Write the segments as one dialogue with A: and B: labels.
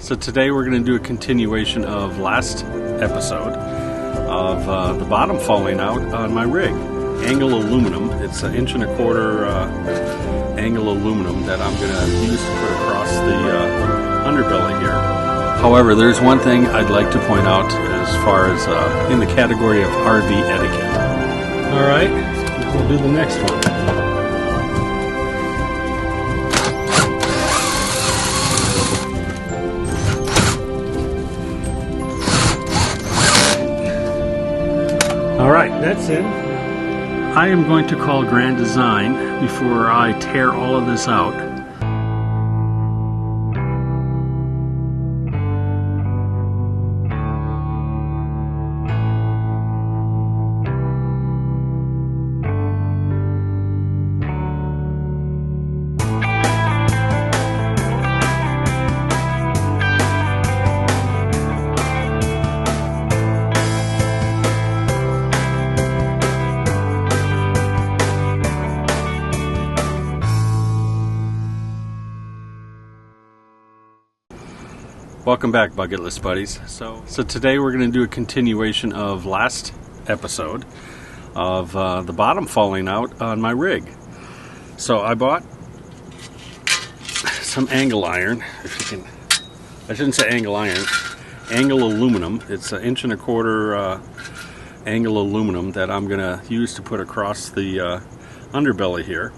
A: So today we're going to do a continuation of last episode of the bottom falling out on my rig. Angle aluminum. It's an 1 1/4 angle aluminum that I'm going to use to put across the underbelly here. However, there's one thing I'd like to point out as far as in the category of RV etiquette. Alright, we'll do the next one. Alright, that's it. I am going to call Grand Design before I tear all of this out. Welcome back, Bucket List Buddies. So today we're going to do a continuation of last episode of the bottom falling out on my rig. So I bought some angle iron, if you can, I shouldn't say angle iron, angle aluminum. It's an 1 1/4 angle aluminum that I'm going to use to put across the underbelly here.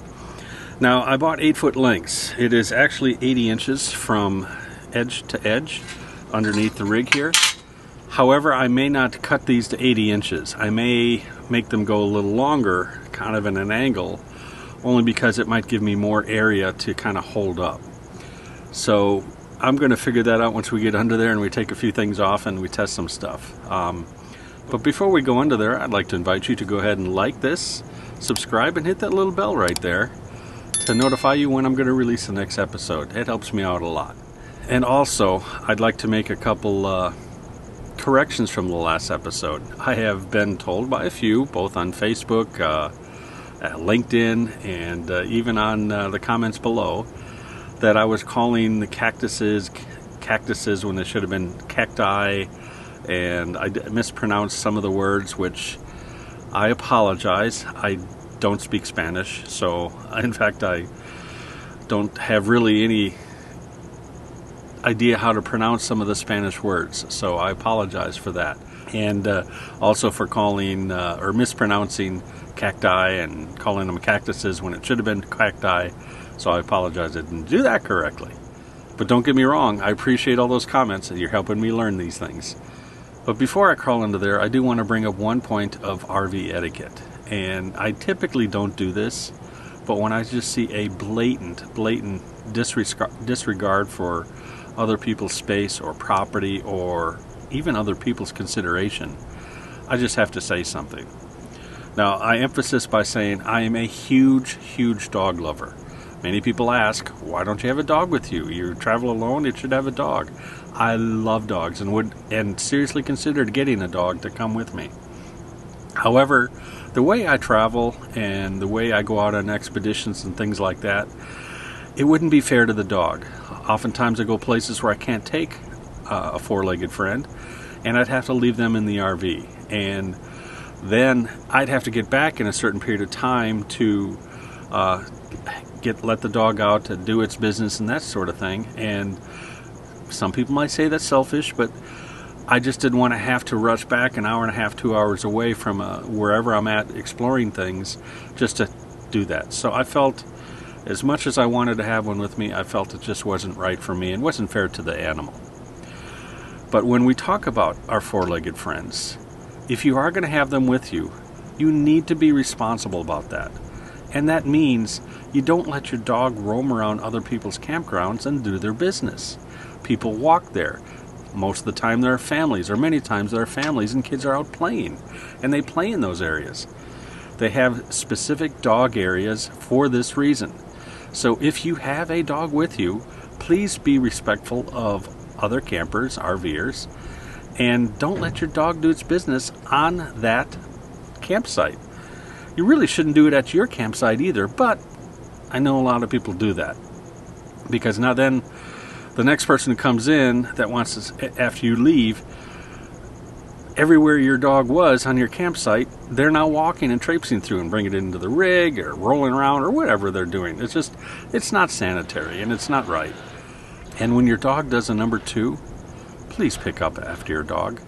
A: Now I bought 8-foot lengths. It is actually 80 inches from edge to edge underneath the rig here. However, I may not cut these to 80 inches. I may make them go a little longer, kind of in an angle, only because it might give me more area to kind of hold up. So I'm going to figure that out once we get under there and we take a few things off and we test some stuff. But before we go under there, I'd like to invite you to go ahead and like this, subscribe, and hit that little bell right there to notify you when I'm going to release the next episode. It helps me out a lot. And also, I'd like to make a couple corrections from the last episode. I have been told by a few, both on Facebook, LinkedIn, and even on the comments below, that I was calling the cactuses when they should have been cacti, and I mispronounced some of the words, which I apologize. I don't speak Spanish, so in fact I don't have really any idea how to pronounce some of the Spanish words, so I apologize for that, and also for calling or mispronouncing cacti and calling them cactuses when it should have been cacti, so I apologize I didn't do that correctly. But don't get me wrong, I appreciate all those comments and you're helping me learn these things. But before I crawl into there, I do want to bring up one point of RV etiquette, and I typically don't do this, but when I just see a blatant disregard for other people's space or property or even other people's consideration, I just have to say something. Now, I emphasize by saying I am a huge dog lover. Many people ask, why don't you have a dog with you? You travel alone, you should have a dog. I love dogs and would seriously considered getting a dog to come with me. However, the way I travel and the way I go out on expeditions and things like that, it wouldn't be fair to the dog. Oftentimes I go places where I can't take a four-legged friend, and I'd have to leave them in the RV. And then I'd have to get back in a certain period of time to let the dog out to do its business and that sort of thing. And some people might say that's selfish, but I just didn't want to have to rush back an hour and a half, 2 hours away from wherever I'm at exploring things just to do that. So I felt, as much as I wanted to have one with me, I felt it just wasn't right for me and wasn't fair to the animal. But when we talk about our four-legged friends, if you are going to have them with you, you need to be responsible about that. And that means you don't let your dog roam around other people's campgrounds and do their business. People walk there. Most of the time there are families, or many times there are families and kids are out playing, and they play in those areas. They have specific dog areas for this reason. So if you have a dog with you, please be respectful of other campers, RVers, and don't let your dog do its business on that campsite. You really shouldn't do it at your campsite either, but I know a lot of people do that. Because now then The next person who comes in that wants to, after you leave, everywhere your dog was on your campsite, they're now walking and traipsing through and bringing it into the rig or rolling around or whatever they're doing. It's not sanitary and it's not right. And when your dog does a number 2, please pick up after your dog.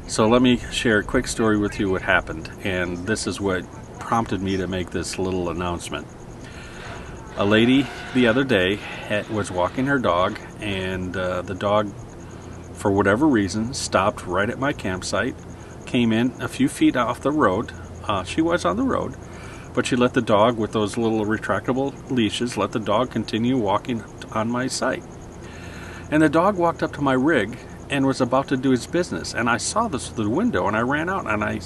A: So let me share a quick story with you what happened, and this is what prompted me to make this little announcement. A lady the other day was walking her dog, and the dog, for whatever reason, stopped right at my campsite, came in a few feet off the road. She was on the road, but she let the dog, with those little retractable leashes, let the dog continue walking on my site. And the dog walked up to my rig and was about to do his business, and I saw this through the window, and I ran out and I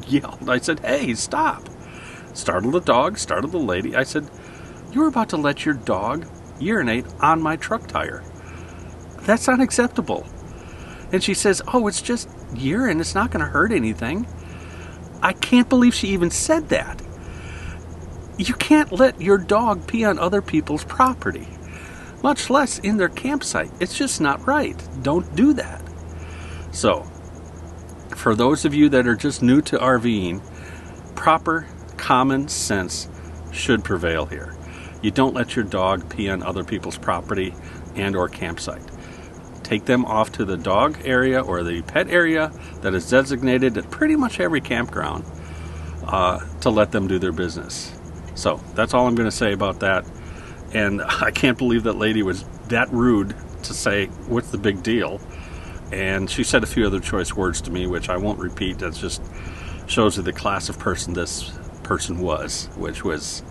A: yelled. I said, "Hey, stop!" Startled the dog, startled the lady. I said, "You're about to let your dog urinate on my truck tire. That's not acceptable." And she says, "Oh, it's just urine. It's not going to hurt anything." I can't believe she even said that. You can't let your dog pee on other people's property, much less in their campsite. It's just not right. Don't do that. So, for those of you that are just new to RVing, proper common sense should prevail here. You don't let your dog pee on other people's property and or campsite. Take them off to the dog area or the pet area that is designated at pretty much every campground to let them do their business. So that's all I'm going to say about that. And I can't believe that lady was that rude to say, "What's the big deal?" And she said a few other choice words to me, which I won't repeat. That just shows you the class of person this person was, which was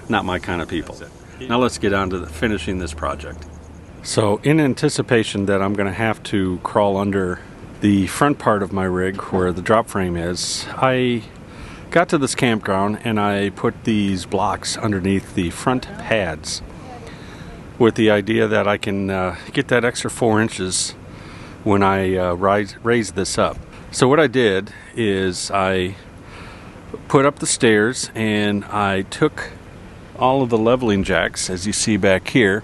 A: not my kind of people. Now let's get on to finishing this project. So in anticipation that I'm going to have to crawl under the front part of my rig where the drop frame is, I got to this campground and I put these blocks underneath the front pads with the idea that I can get that extra 4 inches when I raise this up. So what I did is I put up the stairs and I took all of the leveling jacks, as you see back here,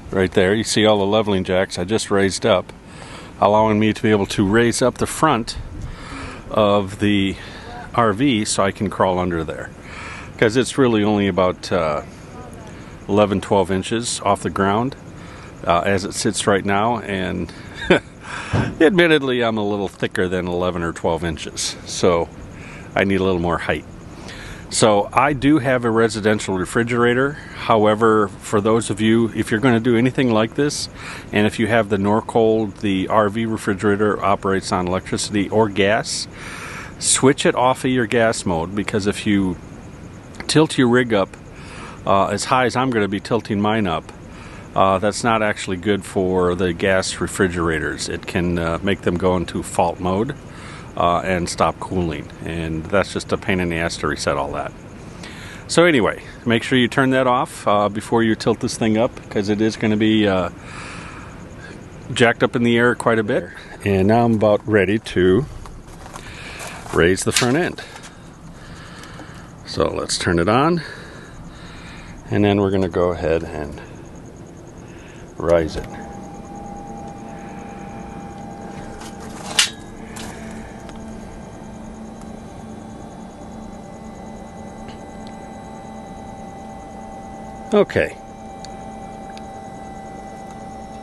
A: right there, you see all the leveling jacks I just raised up, allowing me to be able to raise up the front of the RV so I can crawl under there, because it's really only about 11-12 inches off the ground as it sits right now, and admittedly I'm a little thicker than 11 or 12 inches, so I need a little more height. So I do have a residential refrigerator. However, for those of you, if you're going to do anything like this, and if you have the Norcold, the RV refrigerator operates on electricity or gas, switch it off of your gas mode, because if you tilt your rig up as high as I'm going to be tilting mine up, that's not actually good for the gas refrigerators. It can make them go into fault mode and stop cooling, and that's just a pain in the ass to reset all that. So anyway, make sure you turn that off before you tilt this thing up, because it is going to be jacked up in the air quite a bit. And now I'm about ready to raise the front end. So let's turn it on, and then we're going to go ahead and rise it. Okay,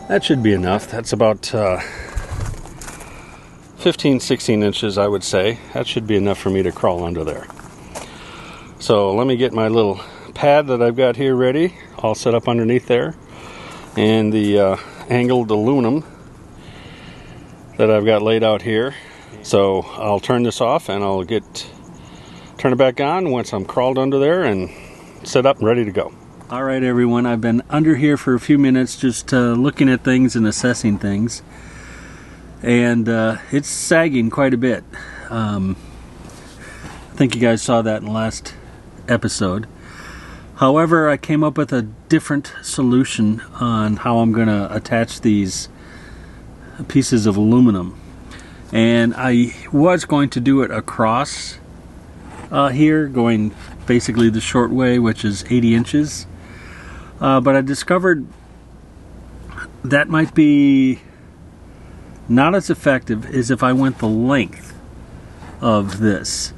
A: that should be enough. That's about 15-16 inches, I would say. That should be enough for me to crawl under there. So let me get my little pad that I've got here ready, all set up underneath there, and the angled aluminum that I've got laid out here. So I'll turn this off and I'll turn it back on once I'm crawled under there and set up and ready to go. All right, everyone, I've been under here for a few minutes just looking at things and assessing things, and it's sagging quite a bit. I think you guys saw that in the last episode. However, I came up with a different solution on how I'm going to attach these pieces of aluminum, and I was going to do it across here, going basically the short way, which is 80 inches. But I discovered that might be not as effective as if I went the length of this.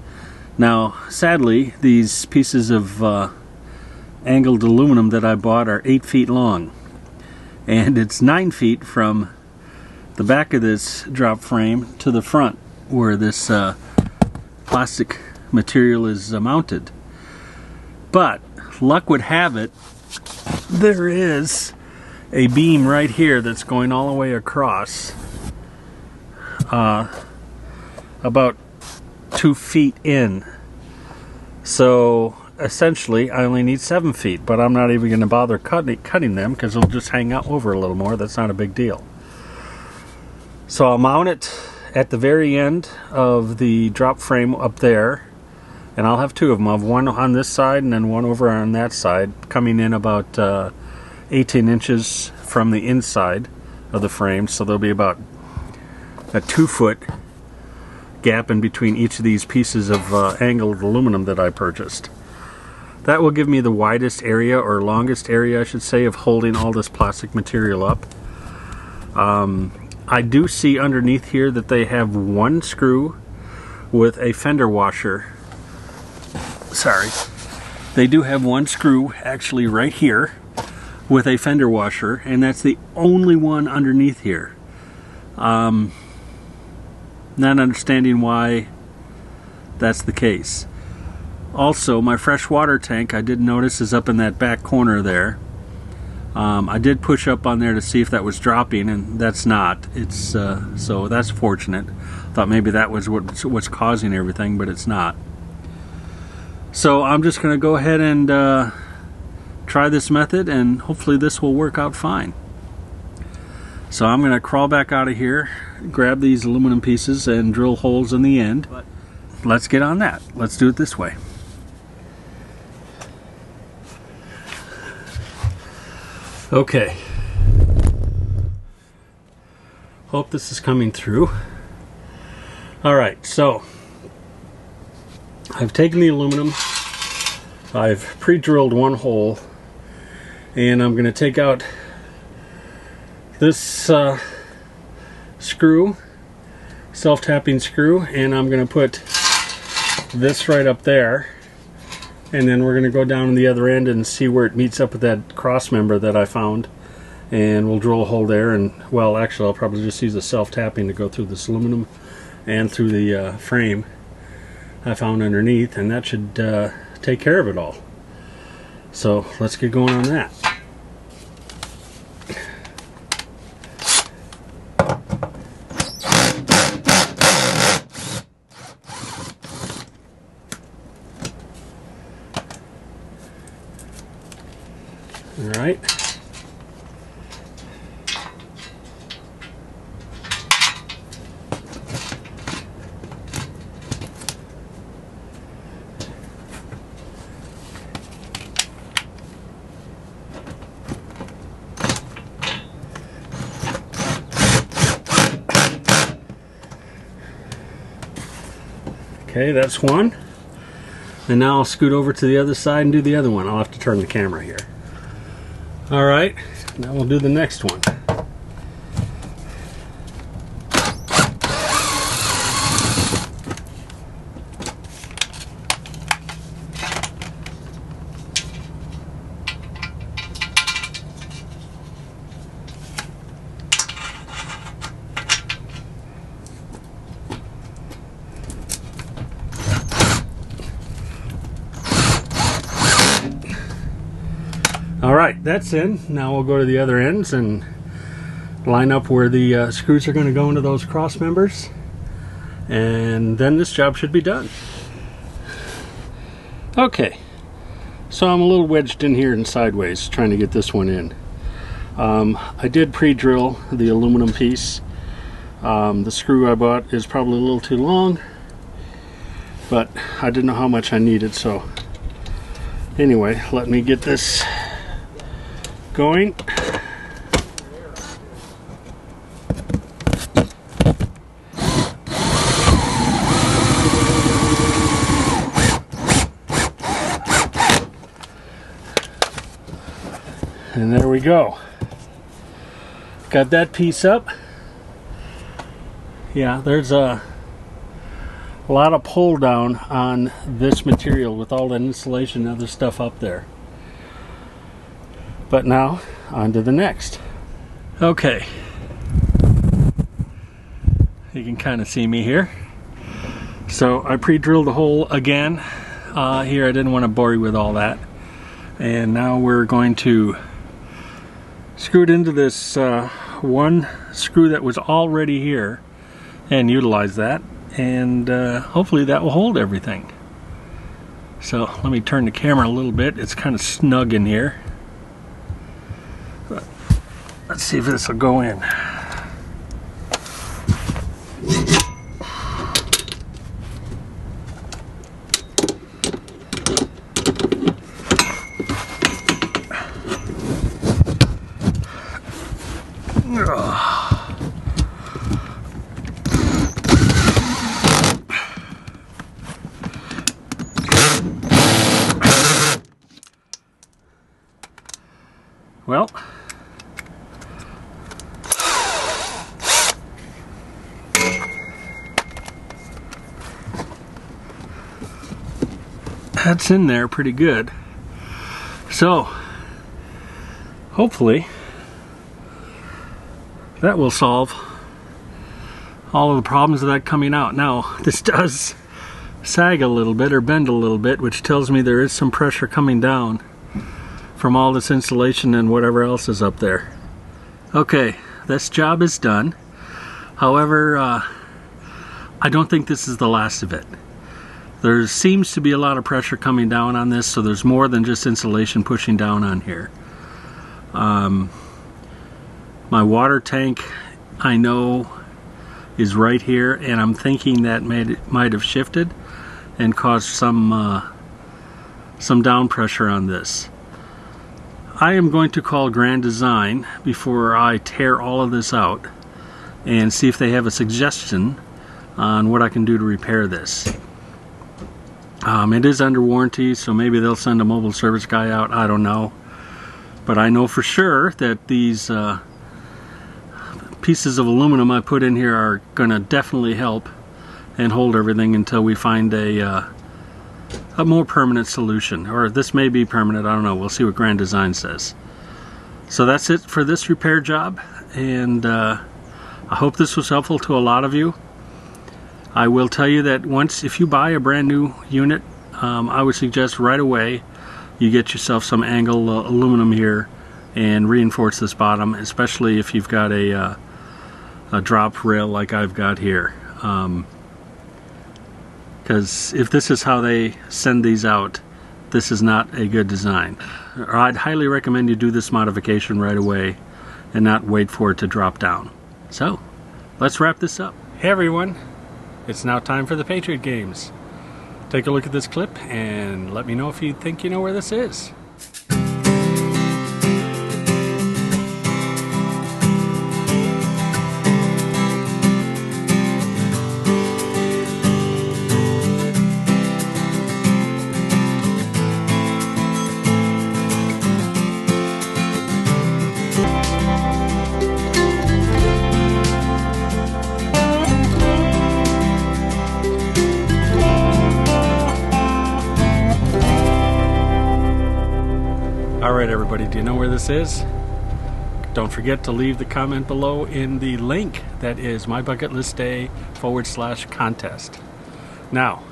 A: Now, sadly, these pieces of angled aluminum that I bought are 8 feet long, and it's 9 feet from the back of this drop frame to the front where this plastic material is mounted. But luck would have it, there is a beam right here that's going all the way across, about 2 feet in. So essentially I only need 7 feet, but I'm not even going to bother cutting them because it'll just hang out over a little more. That's not a big deal. So I'll mount it at the very end of the drop frame up there, and I'll have two of them. I'll have one on this side and then one over on that side, coming in about 18 inches from the inside of the frame. So there'll be about a 2-foot gap in between each of these pieces of angled aluminum that I purchased. That will give me the widest area, or longest area I should say, of holding all this plastic material up. I do see underneath here that they have one screw with a fender washer. Sorry. They do have one screw actually right here with a fender washer, and that's the only one underneath here. Not understanding why that's the case. Also, my fresh water tank, I did notice, is up in that back corner there. I did push up on there to see if that was dropping, and that's not. It's so that's fortunate. Thought maybe that was what's causing everything, but it's not. So I'm just going to go ahead and try this method, and hopefully this will work out fine. So I'm going to crawl back out of here, grab these aluminum pieces, and drill holes in the end. But let's get on that. Let's do it this way. Okay. Hope this is coming through. Alright, so I've taken the aluminum, I've pre-drilled one hole, and I'm going to take out this screw, self-tapping screw, and I'm going to put this right up there, and then we're going to go down to the other end and see where it meets up with that cross member that I found, and we'll drill a hole there. And well, actually I'll probably just use the self-tapping to go through this aluminum and through the frame I found underneath, and that should take care of it all. So let's get going on that. All right. Okay, that's one. And now I'll scoot over to the other side and do the other one. I'll have to turn the camera here. Alright, now we'll do the next one. Alright, that's in. Now we'll go to the other ends and line up where the screws are going to go into those cross members, and then this job should be done. Okay, so I'm a little wedged in here and sideways trying to get this one in. I did pre-drill the aluminum piece. The screw I bought is probably a little too long, but I didn't know how much I needed, so anyway, let me get this going. And there we go. Got that piece up. Yeah, there's a lot of pull down on this material with all that insulation and other stuff up there. But now, on to the next. Okay. You can kind of see me here. So I pre-drilled the hole again. Here, I didn't want to bore you with all that. And now we're going to screw it into this one screw that was already here and utilize that. And hopefully that will hold everything. So let me turn the camera a little bit. It's kind of snug in here. But let's see if this will go in. Well, that's in there pretty good. So, hopefully, that will solve all of the problems of that coming out. Now, this does sag a little bit or bend a little bit, which tells me there is some pressure coming down from all this insulation and whatever else is up there. Okay, this job is done. However, I don't think this is the last of it. There seems to be a lot of pressure coming down on this, so there's more than just insulation pushing down on here. My water tank, I know, is right here, and I'm thinking that might have shifted and caused some down pressure on this. I am going to call Grand Design before I tear all of this out and see if they have a suggestion on what I can do to repair this. It is under warranty, so maybe they'll send a mobile service guy out, I don't know. But I know for sure that these pieces of aluminum I put in here are going to definitely help and hold everything until we find a more permanent solution. Or this may be permanent, I don't know. We'll see what Grand Design says. So that's it for this repair job, and I hope this was helpful to a lot of you. I will tell you that if you buy a brand new unit, I would suggest right away you get yourself some angle aluminum here and reinforce this bottom, especially if you've got a drop rail like I've got here. Because if this is how they send these out, this is not a good design. I'd highly recommend you do this modification right away and not wait for it to drop down. So, let's wrap this up. Hey everyone, it's now time for the Patriot Games. Take a look at this clip and let me know if you think you know where this is. Alright everybody, do you know where this is? Don't forget to leave the comment below in the link that is mybucketlistday/contest. Now,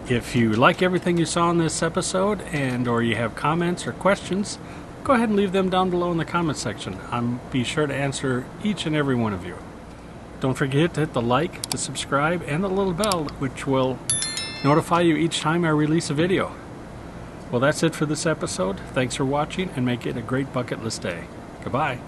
A: if you like everything you saw in this episode or you have comments or questions, go ahead and leave them down below in the comment section. I'll be sure to answer each and every one of you. Don't forget to hit the like, the subscribe, and the little bell, which will notify you each time I release a video. Well, that's it for this episode. Thanks for watching, and make it a great bucket list day. Goodbye.